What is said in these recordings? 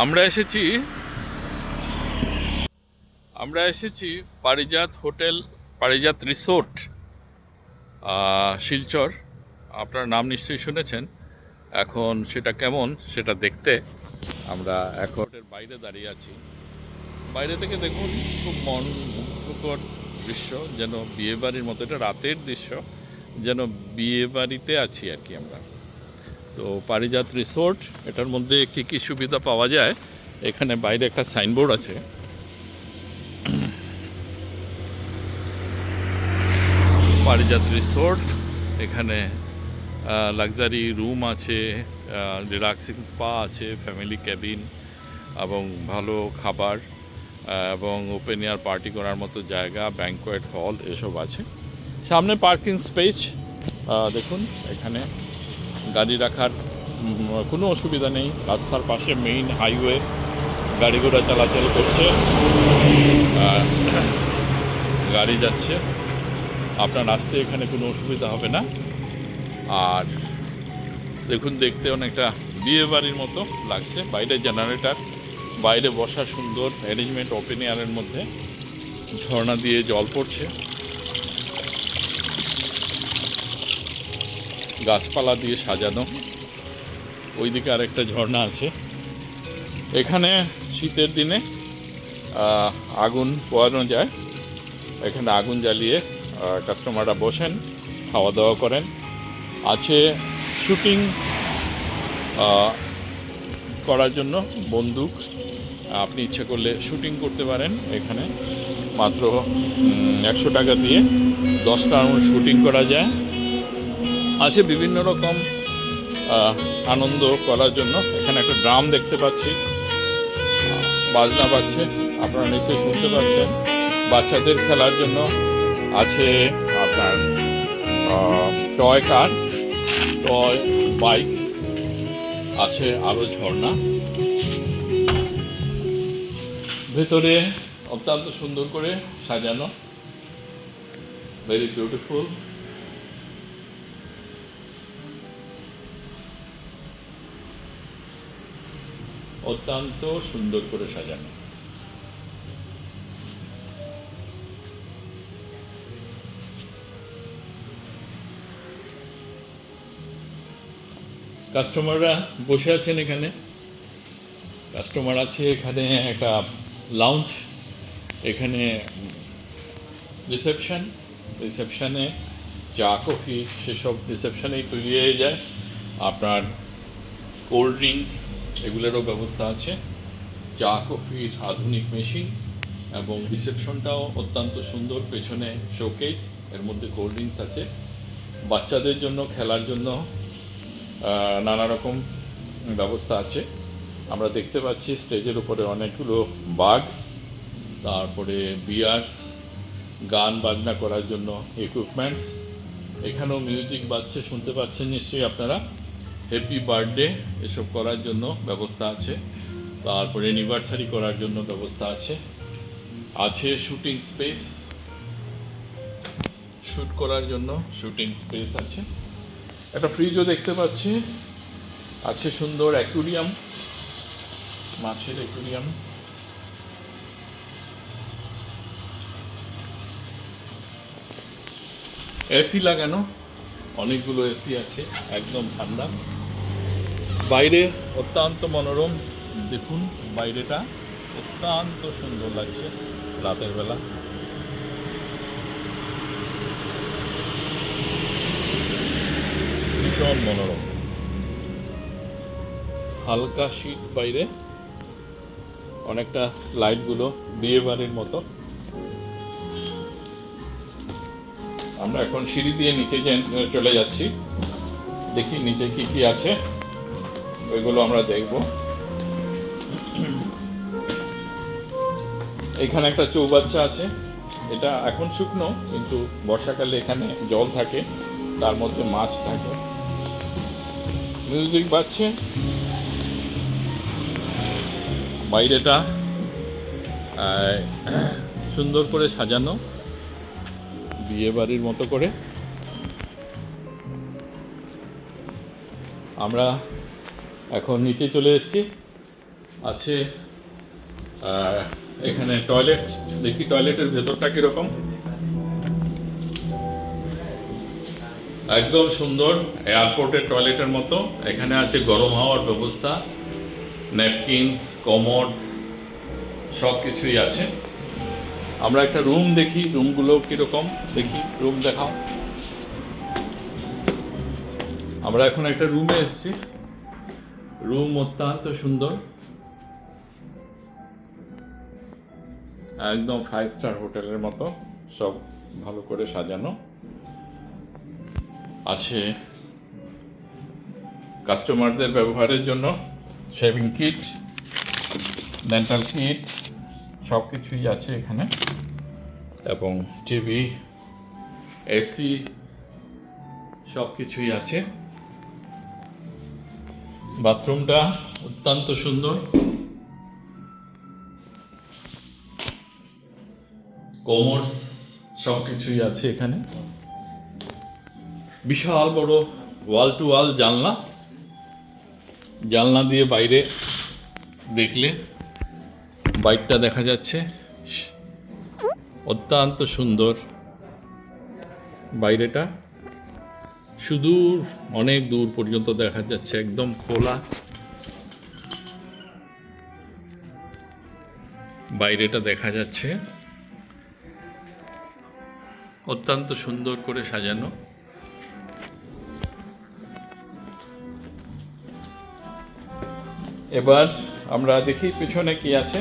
আমরা এসেছি পারিজাত হোটেল, পারিজাত রিসোর্ট, শিলচর। আপনার নাম নিশ্চয়ই শুনেছেন। এখন সেটা কেমন সেটা দেখতে আমরা এখন বাইরে দাঁড়িয়ে আছি। বাইরে থেকে দেখুন, খুব মন মুগ্ধকর দৃশ্য, যেন বিয়েবাড়ির মতো। এটা রাতের দৃশ্য, যেন বিয়েবাড়িতে আছি আর কি আমরা। তো পারিজাত রিসোর্ট, এটার মধ্যে কী কী সুবিধা পাওয়া যায়, এখানে বাইরে একটা সাইনবোর্ড আছে। পারিজাত রিসোর্ট, এখানে লাক্সারি রুম আছে, রিল্যাক্সিং স্পা আছে, ফ্যামিলি ক্যাবিন এবং ভালো খাবার এবং ওপেন এয়ার পার্টি করার মতো জায়গা, ব্যাংকোয়েট হল এসব আছে। সামনে পার্কিং স্পেস দেখুন, এখানে গাড়ি রাখার কোনো অসুবিধা নেই। রাস্তার পাশে মেইন হাইওয়ে, গাড়ি ঘোড়া চলাচল করছে, গাড়ি যাচ্ছে, আপনার আসতে এখানে কোনো অসুবিধা হবে না। আর দেখুন, দেখতে অনেকটা বিয়ে বাড়ির মতো লাগছে। বাইরে জেনারেটর, বাইরে বসার সুন্দর অ্যারেঞ্জমেন্ট, ওপেন এয়ারের মধ্যে ঝর্ণা দিয়ে জল পড়ছে, গাছপালা দিয়ে সাজানো। ওইদিকে আরেকটা ঝর্ণা আছে। এখানে শীতের দিনে আগুন পোয়ানো যায়। এখানে আগুন জ্বালিয়ে কাস্টমাররা বসেন, খাওয়া দাওয়া করেন। আছে শুটিং করার জন্য বন্দুক, আপনি ইচ্ছে করলে শুটিং করতে পারেন। এখানে মাত্র 100 টাকা দিয়ে 10টা রাউন্ড শুটিং করা যায়। আছে বিভিন্ন রকম আনন্দ করার জন্য। এখানে একটা ড্রাম দেখতে পাচ্ছি, বাজনা বাজছে, আপনারা নিশ্চয়ই শুনতে পাচ্ছেন। বাচ্চাদের খেলার জন্য আছে আপনার টয় কার, টয় বাইক, আছে আরও ঝর্ণা। ভেতরে অত্যন্ত সুন্দর করে সাজানো, ভেরি বিউটিফুল। অত্যন্ত সুন্দর করে সাজানো। কাস্টমাররা বসে আছেন এখানে, কাস্টমার আছে এখানে। একটা লাউঞ্জ, এখানে রিসেপশানে চা কফি সেসব রিসেপশানেই তৈরি হয়ে যায়। আপনার কোল্ড ড্রিঙ্কস এগুলোরও ব্যবস্থা আছে, চা কফির আধুনিক মেশিন, এবং রিসেপশনটাও অত্যন্ত সুন্দর। পেছনে শোকেস, এর মধ্যে কোল্ড ড্রিঙ্কস আছে। বাচ্চাদের জন্য খেলার জন্য নানা রকম ব্যবস্থা আছে। আমরা দেখতে পাচ্ছি স্টেজের উপরে অনেকগুলো বাঘ, তারপরে বিয়ার্স, গান বাজনা করার জন্য ইকুইপমেন্টস। এখানেও মিউজিক বাজছে, শুনতে পাচ্ছেন নিশ্চয়ই আপনারা। হ্যাপি বার্থডে এসব করার জন্য ব্যবস্থা আছে। তারপরে অ্যানিভার্সারি করার জন্য ব্যবস্থা আছে। আছে শুটিং স্পেস, শ্যুট করার জন্য শুটিং স্পেস আছে। একটা ফ্রিজও দেখতে পাচ্ছি। আছে সুন্দর অ্যাকুরিয়াম, মাছের অ্যাকুরিয়াম। এসি লাগানো, অনেকগুলো এসি আছে, একদম ঠান্ডা। বাইরে অত্যন্ত মনোরম, দেখুন বাইরেটা অত্যন্ত সুন্দর লাগছে রাতের বেলা। ভীষণ মনোরম, হালকা শীত বাইরে, অনেকটা লাইটগুলো বিয়ে বাড়ির মতো। আমরা এখন সিঁড়ি দিয়ে নিচে চলে যাচ্ছি, দেখি নিচে কি কি আছে, ওইগুলো আমরা দেখব। এখানে একটা চৌবাচ্চা আছে, এটা এখন শুকনো, কিন্তু বর্ষাকালে এখানে জল থাকে, তার মধ্যে মাছ থাকে। মিউজিক বাজছে, বাইরেটা সুন্দর করে সাজানো বিয়ে বাড়ির মতো করে। আমরা এখন নিচে চলে এসেছি, আছে এখানে টয়লেট, দেখি টয়লেটের ভেতরটা কীরকম। একদম সুন্দর, এয়ারপোর্টের টয়লেটের মতো। এখানে আছে গরম হাওয়ার ব্যবস্থা, ন্যাপকিনস, কমোডস, সব কিছুই আছে। আমরা একটা রুম দেখি, রুমগুলো কীরকম দেখি, রুম দেখাও। আমরা এখন একটা রুমে এসেছি, রুম অত্যন্ত সুন্দর, একদম 5 স্টার হোটেলের মতো, সব ভালো করে সাজানো আছে। কাস্টমারদের ব্যবহারের জন্য শেভিং কিট, ডেন্টাল কিট, সব কিছুই আছে এখানে, এবং টিভি, এসি, সব কিছুই আছে। বাথরুমটা অত্যন্ত সুন্দর, কোমোডস, সব কিছুই আছে এখানে। বিশাল বড় ওয়াল টু ওয়াল জানলা, জানলা দিয়ে বাইরে দেখলে বাইকটা দেখা যাচ্ছে, অত্যন্ত সুন্দর বাইরেটা, সুদূর অনেক দূর পর্যন্ত দেখা যাচ্ছে, একদম খোলা বাইরেটা দেখা যাচ্ছে, অত্যন্ত সুন্দর করে সাজানো। এবার আমরা দেখি পিছনে কি আছে।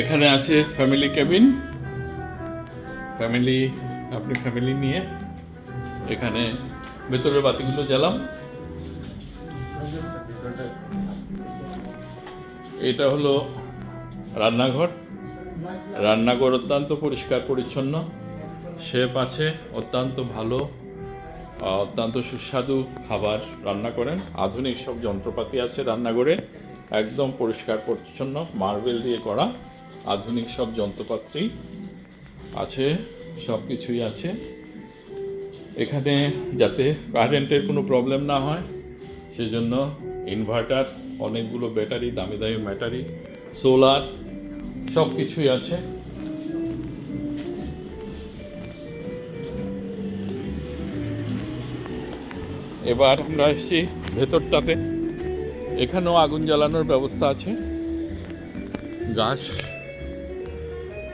এখানে আছে ফ্যামিলি কেবিন, আপনি ফ্যামিলি নিয়ে এখানে ভেতরের বাতিগুলো জ্বালাম। এটা হলো রান্নাঘর, রান্নাঘর অত্যন্ত পরিষ্কার পরিচ্ছন্ন, শেফ আছে অত্যন্ত ভালো, অত্যন্ত সুস্বাদু খাবার রান্না করেন। আধুনিক সব যন্ত্রপাতি আছে রান্নাঘরে, একদম পরিষ্কার পরিচ্ছন্ন, মার্বেল দিয়ে করা আধুনিক সব যন্ত্রপাতি আছে, সব কিছুই আছে এখানে। যাতে কারেন্টের কোনো প্রবলেম না হয় সেজন্য ইনভার্টার, অনেকগুলো ব্যাটারি, দামি দামি ব্যাটারি, সোলার, সব কিছুই আছে। এবার আমরা এসেছি ভেতরটাতে, এখানেও আগুন জ্বালানোর ব্যবস্থা আছে, গাছ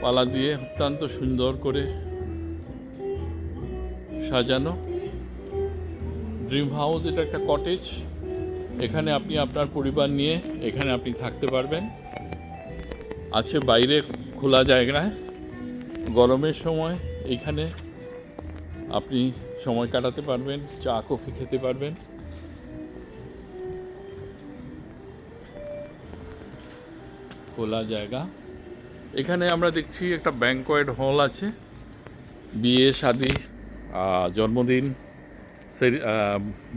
পালা দিয়ে অত্যন্ত সুন্দর করে সাজানো। ড্রিম হাউস, এটা একটা কটেজ, এখানে আপনি আপনার পরিবার নিয়ে এখানে আপনি থাকতে পারবেন। আছে বাইরে খোলা জায়গায়, গরমের সময় এইখানে আপনি সময় কাটাতে পারবেন, চা কফি খেতে পারবেন। খোলা জায়গা, এখানে আমরা দেখছি একটা ব্যাংকোয়েট হল আছে, বিয়ে, শাদী, জন্মদিন,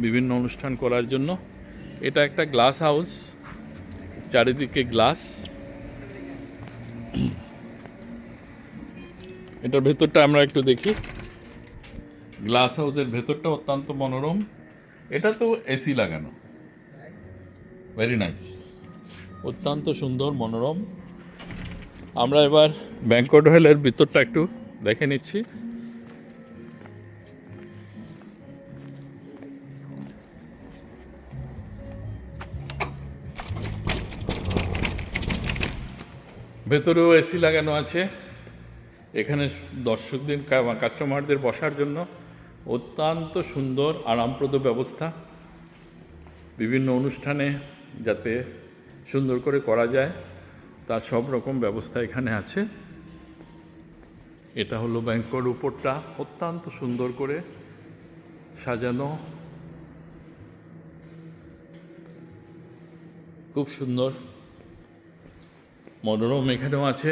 বিভিন্ন অনুষ্ঠান করার জন্য। এটা একটা গ্লাস হাউস, চারিদিকে গ্লাস। এটার ভেতরটা আমরা একটু দেখি। গ্লাস হাউসের ভেতরটা অত্যন্ত মনোরম, এটা তো এসি লাগানো, ভেরি নাইস, অত্যন্ত সুন্দর মনোরম। আমরা এবার ব্যাংকোয়েট হলের ভিতরটা একটু দেখে নিচ্ছি। ভেতরেও এসি লাগানো আছে, এখানে দর্শকদের, কাস্টমারদের বসার জন্য অত্যন্ত সুন্দর আরামপ্রদ ব্যবস্থা। বিভিন্ন অনুষ্ঠানে যাতে সুন্দর করে করা যায় তার সব রকম ব্যবস্থা এখানে আছে। এটা হলো ব্যাংকোয়েট, উপরটা অত্যন্ত সুন্দর করে সাজানো, খুব সুন্দর মনোরম। এখানেও আছে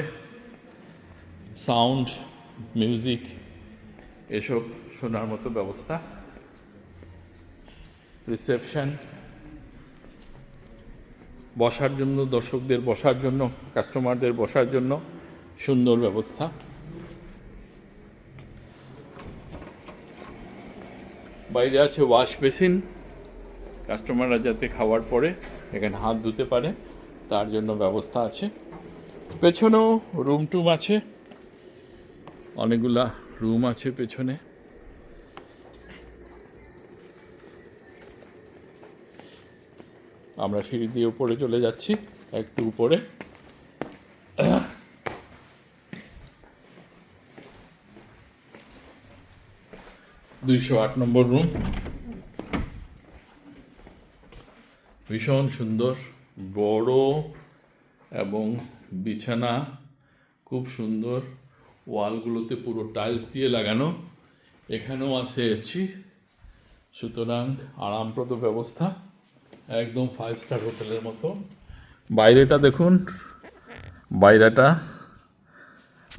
সাউন্ড, মিউজিক, এসব শোনার মতো ব্যবস্থা। রিসেপশন, বসার জন্য, দর্শকদের বসার জন্য, কাস্টমারদের বসার জন্য সুন্দর ব্যবস্থা। বাইরে আছে ওয়াশ বেসিন, কাস্টমাররা যাতে খাওয়ার পরে এখানে হাত ধুতে পারে তার জন্য ব্যবস্থা আছে। পেছনেও রুম টুম আছে, অনেকগুলা রুম আছে পেছনে। আমরা সিঁড়ি দিয়ে উপরে চলে যাচ্ছি, একটু উপরে। 208 নম্বর রুম, ভীষণ সুন্দর, বড় এবং বিছানা খুব সুন্দর, ওয়ালগুলোতে পুরো টাইলস দিয়ে লাগানো। এখানেও আছে এসি, সুতরাং আরামপ্রদ ব্যবস্থা, একদম 5 স্টার হোটেলের মতো। বাইরেটা দেখুন, বাইরেটা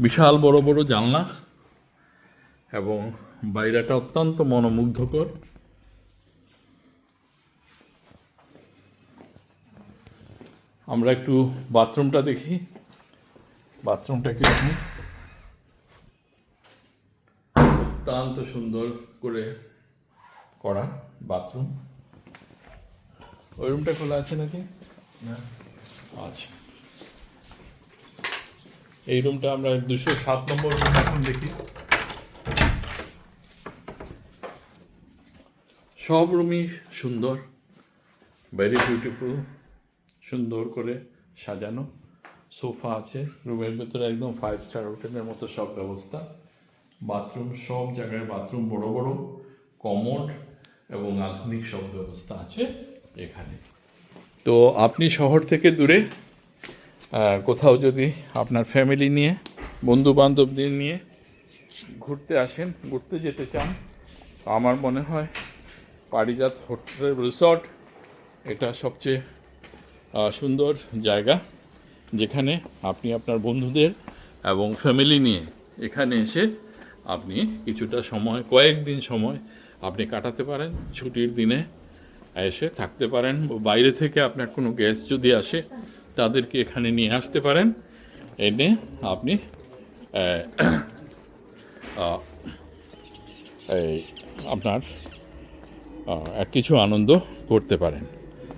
বিশাল বড় বড় জানলা এবং বাইরেটা অত্যন্ত মনোমুগ্ধকর। আমরা একটু বাথরুমটা দেখি, বাথরুমটা কিরকম। অত্যন্ত সুন্দর করে করা বাথরুম। ওই রুমটা খোলা আছে নাকি? আচ্ছা, এই রুমটা আমরা 207 নম্বর রুম এখন দেখি। সব রুমই সুন্দর, ভেরি বিউটিফুল, সুন্দর করে সাজানো। সোফা আছে রুমের ভেতরে, একদম 5 স্টার হোটেলের মতো সব ব্যবস্থা। বাথরুম, সব জায়গায় বাথরুম, বড় বড় কমোড এবং আধুনিক সব ব্যবস্থা আছে এখানে। তো আপনি শহর থেকে দূরে কোথাও যদি আপনার ফ্যামিলি নিয়ে, বন্ধু বান্ধবদের নিয়ে ঘুরতে আসেন, ঘুরতে যেতে চান, আমার মনে হয় পারিজাত হোটেল রিসর্ট এটা সবচেয়ে সুন্দর জায়গা, যেখানে আপনি আপনার বন্ধুদের এবং ফ্যামিলি নিয়ে এখানে এসে আপনি কিছুটা সময়, কয়েকদিন সময় আপনি কাটাতে পারেন। ছুটির দিনে এসে থাকতে পারেন। বাইরে থেকে আপনার কোনো গেস্ট যদি আসে তাদেরকে এখানে নিয়ে আসতে পারেন, এনে আপনি আপনার কিছু আনন্দ করতে পারেন।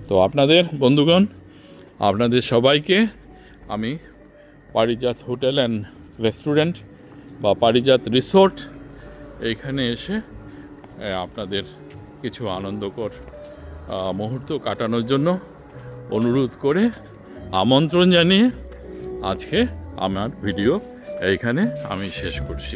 তো আপনাদের বন্ধুগণ, আপনাদের সবাইকে আমি পারিজাত হোটেল অ্যান্ড রেস্টুরেন্ট বা পারিজাত রিসোর্ট এইখানে এসে আপনাদের কিছু আনন্দকর মুহূর্ত কাটানোর জন্য অনুরোধ করে, আমন্ত্রণ জানিয়ে আজকে আমার ভিডিও এইখানে আমি শেষ করছি।